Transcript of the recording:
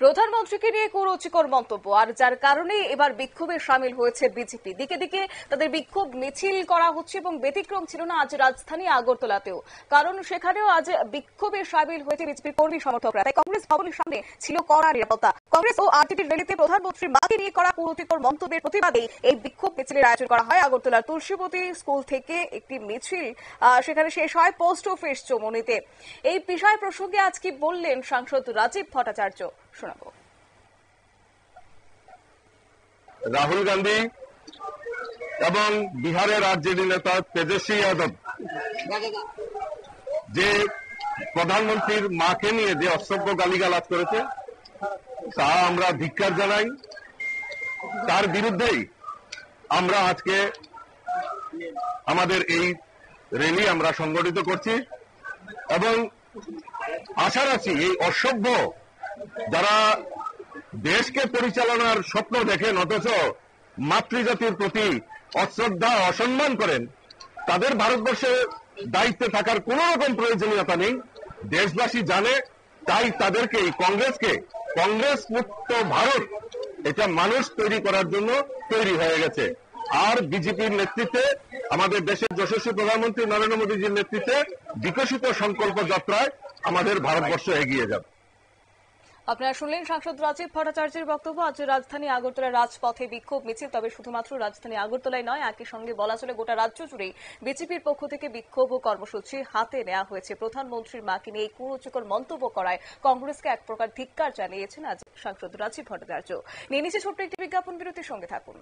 প্রধানমন্ত্রীকে নিয়ে কুরুচিকর মন্তব্য আর যার কারণে এবার বিক্ষোভে সামিল হয়েছে বিজেপি। দিকে দিকে তাদের বিক্ষোভ মিছিল করা হচ্ছে এবং ব্যতিক্রম ছিল না আজ রাজধানী আগরতলাতেও, কারণ সেখানেও আজ বিক্ষোভে সামিল হয়েছে বিজেপি কর্মী সমর্থকরা। তাই কংগ্রেস ভবনের সামনে ছিল কড়া নিরাপত্তা। কংগ্রেস ও আরজেডির র্যালিতে প্রধানমন্ত্রীর মাকে নিয়ে করা কুরুচিকর মন্তব্যের প্রতিবাদে এই বিক্ষোভ মিছিলের আয়োজন করা হয়। আগরতলার তুলসীবতী স্কুল থেকে একটি মিছিল সেখানে শেষ হয় পোস্ট অফিস চৌমুহনীতে। এই বিষয় প্রসঙ্গে আজ কি বললেন সাংসদ রাজীব ভট্টাচার্য, শোনাবো। রাহুল গান্ধী এবং বিহারের আরজেডি নেতা তেজস্বী যাদব যে প্রধানমন্ত্রীর মাকে নিয়ে যে অসভ্য গালিগালাজ করেছে তা আমরা ধিক্কার জানাই। তার বিরুদ্ধেই আমরা আজকে আমাদের এই র্যালি আমরা সংগঠিত করছি এবং আশা রাখছি এই অসভ্য যারা দেশকে পরিচালনার স্বপ্ন দেখেন অথচ মাতৃজাতির প্রতি অশ্রদ্ধা অসম্মান করেন, তাদের ভারতবর্ষে দায়িত্বে থাকার কোন রকম প্রয়োজনীয়তা নেই। দেশবাসী জানে, তাই তাদেরকে কংগ্রেস মুক্ত ভারত এটা মানুষ তৈরি করার জন্য তৈরি হয়ে গেছে। আর বিজেপির নেতৃত্বে আমাদের দেশের যশস্বী প্রধানমন্ত্রী নরেন্দ্র মোদীজির নেতৃত্বে বিকশিত সংকল্প যাত্রায় আমাদের ভারতবর্ষ এগিয়ে যাবে। আপনারা শুনলেন সাংসদ রাজীব ভট্টাচার্যের বক্তব্য। আজ রাজধানী আগরতলার রাজপথে বিক্ষোভ মিছিল, তবে শুধুমাত্র রাজধানী আগরতলায় নয়, একই সঙ্গে বলা চলে গোটা রাজ্য জুড়েই বিজেপির পক্ষ থেকে বিক্ষোভ ও কর্মসূচি হাতে নেওয়া হয়েছে। প্রধানমন্ত্রীর মাকে নিয়ে এই কুরুচিকর মন্তব্য করায় কংগ্রেসকে এক প্রকার ধিক্কার জানিয়েছেন আজ সাংসদ রাজীব ভট্টাচার্য। নিয়ে নিচে ছোট্ট একটি বিজ্ঞাপন বিরতির সঙ্গে থাকুন।